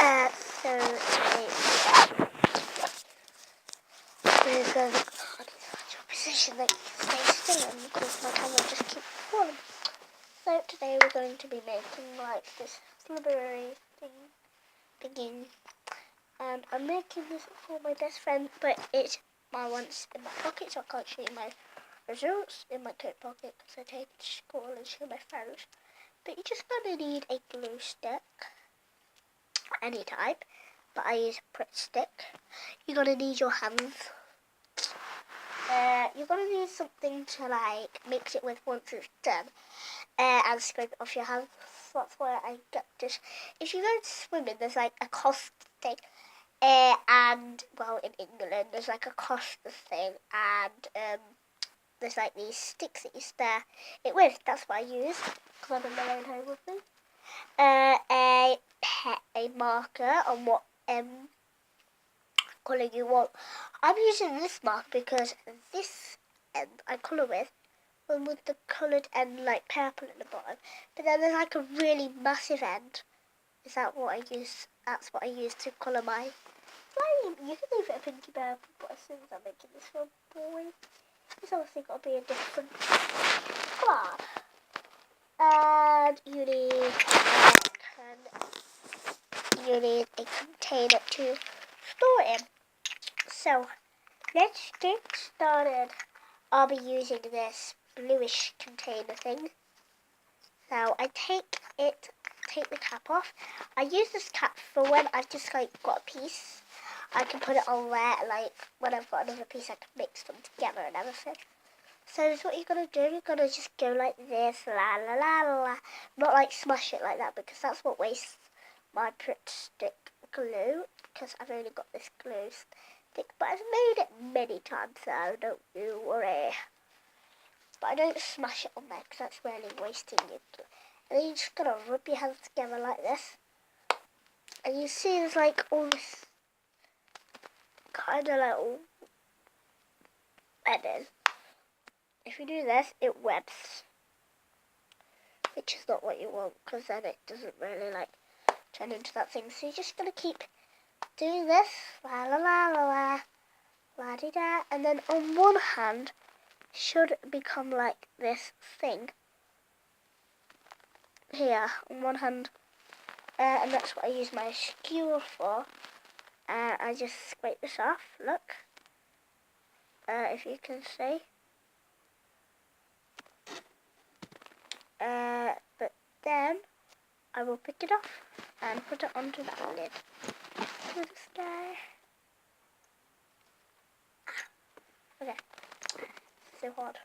So today we're going to such a position that you stay still and because my camera just keeps falling. So today we're going to be making like this slippery thingy, and I'm making this for my best friend, but it's my one's in my pocket, so I can't show you my results in my coat pocket because I take it to school and show my friends. But you're just going to need a glue stick, any type, but I use a Pritt stick. You're going to need your hands. You're going to need something to like mix it with once it's done, and scrape it off your hands. That's why I get this. If you go swimming, there's like a Costa thing, and well, in England there's like a Costa thing, and there's like these sticks that you spare it with. That's what I use because I'm alone home with me. A marker on what colour you want. I'm using this marker because this end I colour with, and with the coloured end like purple at the bottom. But then there's like a really massive end. Is that what I use? That's what I use to colour my slime. You can leave it a pinky purple, but as soon as I'm making this for a boy, it's obviously got to be a different colour. And you need a container to store it in. So let's get started. I'll be using this bluish container thing. So I take the cap off. I use this cap for when I've just like got a piece. I can put it on there, like when I've got another piece I can mix them together and everything. So that's what you're going to do. You're going to just go like this, la la la la. Not like smash it like that because that's what wastes my Pritt stick glue, because I've only got this glue stick. But I've made it many times, so don't you worry. But I don't smash it on there because that's really wasting your glue. And then you're just going to rub your hands together like this. And you see there's like all this kind of little webbing. If you do this, it webs, which is not what you want because then it doesn't really like turn into that thing. So you're just going to keep doing this, la la la la la, la di da, and then on one hand should become like this thing here on one hand, and that's what I use my skewer for. I just scrape this off, look, if you can see. But then I will pick it off and put it onto that lid. With this guy. Okay, so hard.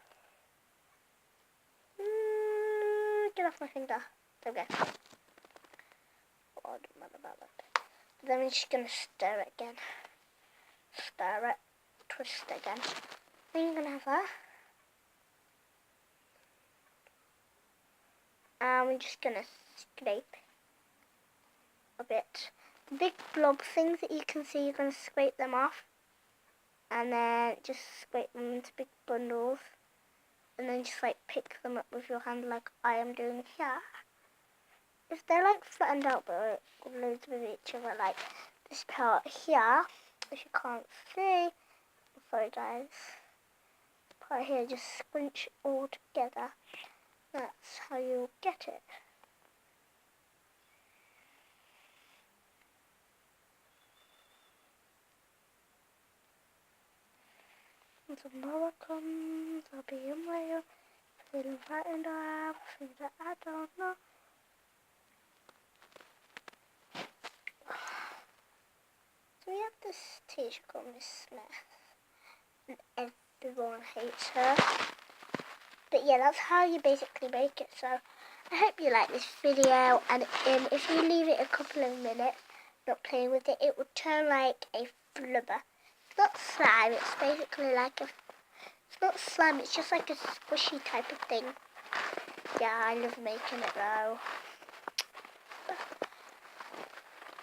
Get off my finger. Okay. Oh, I don't matter about that. Then we're just gonna stir it again. Stir it, twist it again. Then you're gonna have that. And we're just gonna scrape a bit. The big blob things that you can see, you're gonna scrape them off. And then just scrape them into big bundles. And then just like pick them up with your hand like I am doing here. If they're like flattened out but glued with each other, like this part here, if you can't see, sorry guys, part here, just scrunch all together. That's how you'll get it. When tomorrow comes, I'll be in Wales, feeling frightened of things that I don't know. So we have this teacher called Miss Smith, and everyone hates her. But yeah, that's how you basically make it. So I hope you like this video, and if you leave it a couple of minutes not playing with it, it will turn like a flubber. It's not slime, it's basically like it's not slime, it's just like a squishy type of thing. Yeah, I love making it though.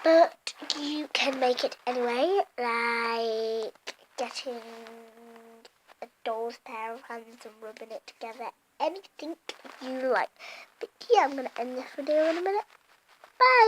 But you can make it anyway, like getting a doll's pair of hands and rubbing it together. Anything you like. But yeah, I'm going to end this video in a minute. Bye!